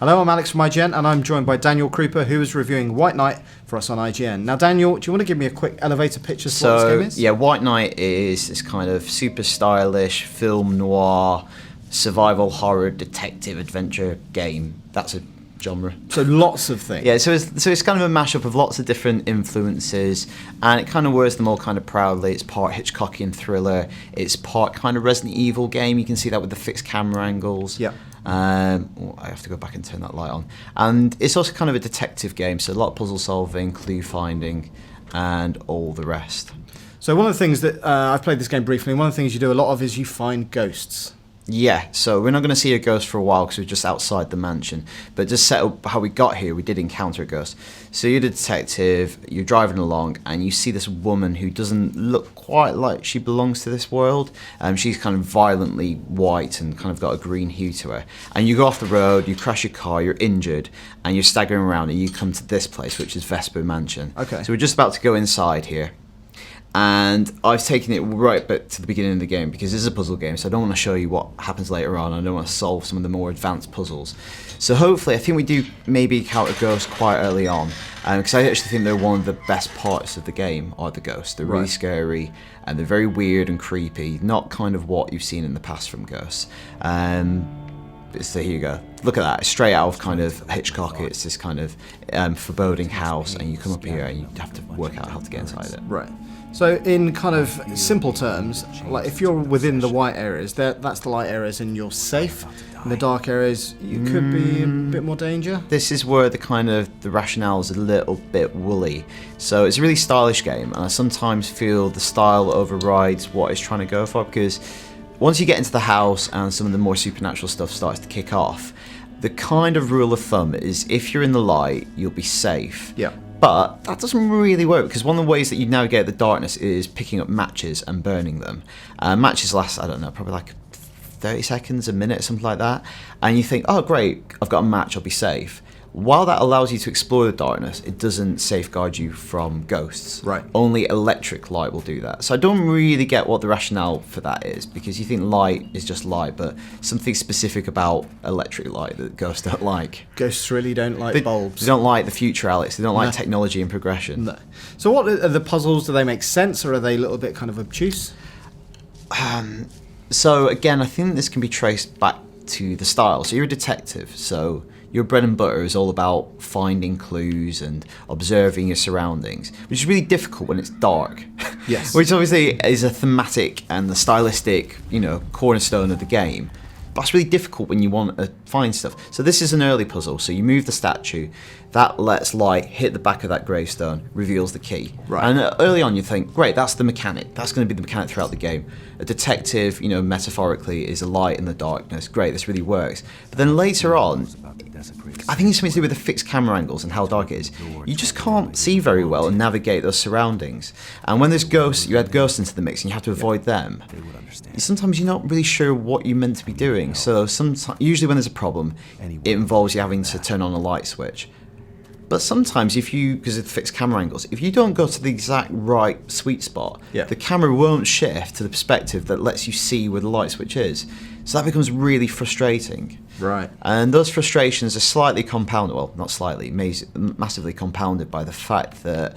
Hello, I'm Alex from IGN, and I'm joined by Daniel Krupa, who is reviewing White Knight for us on IGN. Now, Daniel, do you want to give me a quick elevator pitch as to what this game is? Yeah, White Knight is this kind of super stylish film noir, survival horror, detective adventure game. That's a genre. So lots of things. Yeah, so it's kind of a mashup of lots of different influences, and it kind of wears them all kind of proudly. It's part Hitchcockian thriller. It's part kind of Resident Evil game. You can see that with the fixed camera angles. Yeah. I have to go back and turn that light on. And it's also kind of a detective game, so a lot of puzzle solving, clue finding, and all the rest. So one of the things that I've played this game briefly, and one of the things you do a lot of is you find ghosts. Yeah, so we're not going to see a ghost for a while because we're just outside the mansion. But just set up how we got here, we did encounter a ghost. So you're the detective, you're driving along, and you see this woman who doesn't look quite like she belongs to this world. She's kind of violently white and kind of got a green hue to her. And you go off the road, you crash your car, you're injured, and you're staggering around, and you come to this place, which is Vesper Mansion. Okay. So we're just about to go inside here. And I've taken it right back to the beginning of the game because this is a puzzle game, so I don't want to show you what happens later on. I don't want to solve some of the more advanced puzzles. So hopefully, I think we do maybe encounter ghosts quite early on, because I actually think they're one of the best parts of the game are the ghosts. They're really scary, and they're very weird and creepy, not kind of what you've seen in the past from ghosts. So here you go. Look at that. It's straight out of kind of Hitchcock. It's this kind of foreboding house, and you come up here and you have to work out how to get inside it. Right. So in kind of simple terms, like if you're within the white areas, that's the light areas and you're safe. In the dark areas, you could be in a bit more danger. This is where the rationale is a little bit woolly. So it's a really stylish game, and I sometimes feel the style overrides what it's trying to go for, because once you get into the house and some of the more supernatural stuff starts to kick off, the kind of rule of thumb is if you're in the light, you'll be safe. Yeah. But that doesn't really work, because one of the ways that you navigate the darkness is picking up matches and burning them. Matches last, I don't know, probably like 30 seconds, a minute, something like that. And you think, oh great, I've got a match, I'll be safe. While that allows you to explore the darkness, it doesn't safeguard you from ghosts. Right. Only electric light will do that. So I don't really get what the rationale for that is, because you think light is just light, but something specific about electric light that ghosts don't like. Ghosts really don't like bulbs. They don't like the future, Alex. They don't like technology and progression. No. So what are the puzzles? Do they make sense, or are they a little bit kind of obtuse? So again, I think this can be traced back to the style. So you're a detective, so your bread and butter is all about finding clues and observing your surroundings, which is really difficult when it's dark. Yes. Which obviously is a thematic and the stylistic, cornerstone of the game. But it's really difficult when you want to find stuff. So this is an early puzzle. So you move the statue, that lets light hit the back of that gravestone, reveals the key. Right. And early on you think, great, that's the mechanic. That's going to be the mechanic throughout the game. A detective, metaphorically, is a light in the darkness. Great, this really works. But then later on, I think it's something to do with the fixed camera angles and how dark it is. You just can't see very well and navigate those surroundings. And when there's ghosts, you add ghosts into the mix and you have to avoid them. Sometimes you're not really sure what you're meant to be doing. So usually when there's a problem, it involves you having to turn on a light switch. But sometimes because of the fixed camera angles, if you don't go to the exact right sweet spot, the camera won't shift to the perspective that lets you see where the light switch is. So that becomes really frustrating. Right. And those frustrations are slightly compounded, well, not slightly, massively compounded by the fact that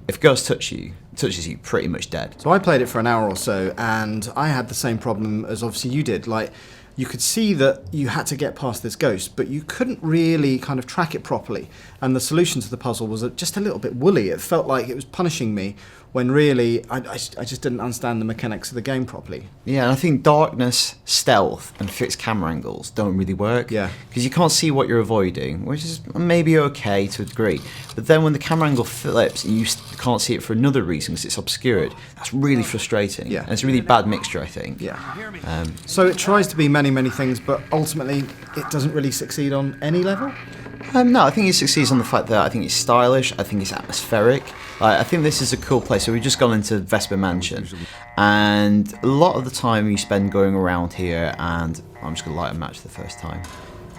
if a ghost touches you, pretty much dead. So I played it for an hour or so, and I had the same problem as obviously you did. Like, you could see that you had to get past this ghost, but you couldn't really kind of track it properly. And the solution to the puzzle was just a little bit woolly. It felt like it was punishing me when really I just didn't understand the mechanics of the game properly. Yeah, and I think darkness, stealth, and fixed camera angles don't really work. Yeah. Because you can't see what you're avoiding, which is maybe okay to a degree. But then when the camera angle flips and you can't see it for another reason because it's obscured, that's really frustrating. Yeah. And it's a really bad mixture, I think. Yeah. So it tries to be many, many things, but ultimately it doesn't really succeed on any level? No, I think it succeeds on the fact that I think it's stylish, I think it's atmospheric. I think this is a cool place. So we've just gone into Vesper Mansion, and a lot of the time you spend going around here, and I'm just going to light a match the first time.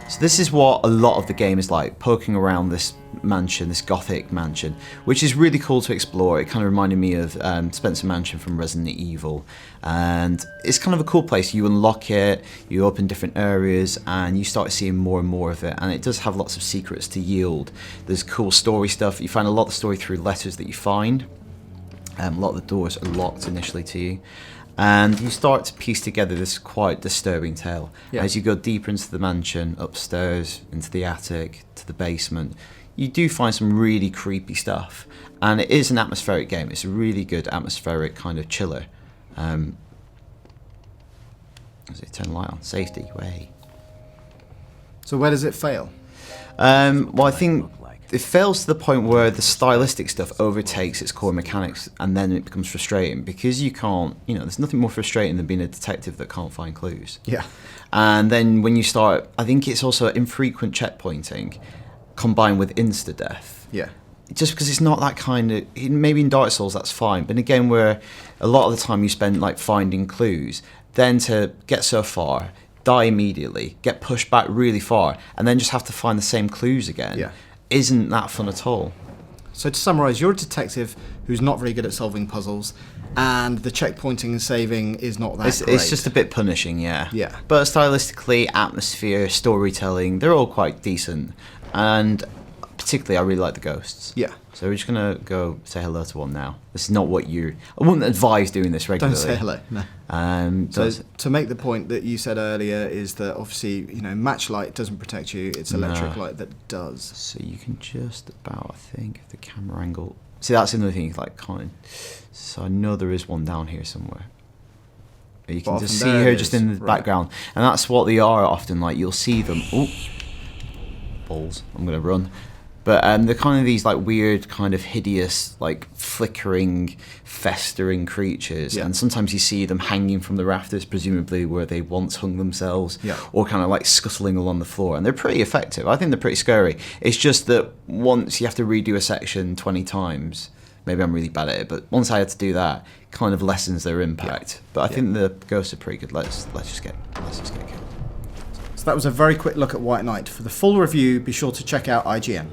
So this is what a lot of the game is like, poking around this mansion, this gothic mansion, which is really cool to explore. It kind of reminded me of Spencer Mansion from Resident Evil, and it's kind of a cool place. You unlock it, you open different areas, and you start seeing more and more of it, and it does have lots of secrets to yield. There's cool story stuff. You find a lot of the story through letters that you find. A lot of the doors are locked initially to you. And you start to piece together this quite disturbing tale. Yeah. As you go deeper into the mansion, upstairs, into the attic, to the basement, you do find some really creepy stuff. And it is an atmospheric game. It's a really good atmospheric kind of chiller. Does it turn the light on? Safety, way. So where does it fail? Well, I think it fails to the point where the stylistic stuff overtakes its core mechanics, and then it becomes frustrating because you can't, there's nothing more frustrating than being a detective that can't find clues. Yeah. And then when you start, I think it's also infrequent checkpointing combined with insta-death. Yeah. Just because it's not that kind of, maybe in Dark Souls that's fine, but in a game where a lot of the time you spend like finding clues, then to get so far, die immediately, get pushed back really far, and then just have to find the same clues again. Yeah. Isn't that fun at all. So to summarise, you're a detective who's not very good at solving puzzles, and the checkpointing and saving is not that great. It's just a bit punishing, yeah. Yeah. But stylistically, atmosphere, storytelling, they're all quite decent. And particularly, I really like the ghosts. Yeah. So we're just going to go say hello to one now. This is not what I wouldn't advise doing this regularly. Don't say hello, no. So to make the point that you said earlier is that obviously, match light doesn't protect you, it's electric light that does. So you can just about, I think, if the camera angle... See, that's another thing, like, so I know there is one down here somewhere. You can just see her just in the background. And that's what they are often, like, you'll see them... Oh, balls, I'm going to run. But they're kind of these like weird, kind of hideous, like flickering, festering creatures. Yeah. And sometimes you see them hanging from the rafters, presumably where they once hung themselves, or kind of like scuttling along the floor. And they're pretty effective. I think they're pretty scary. It's just that once you have to redo a section 20 times, maybe I'm really bad at it, but once I had to do that, it kind of lessens their impact. But I think the ghosts are pretty good. Let's just get killed. So that was a very quick look at White Knight. For the full review, be sure to check out IGN.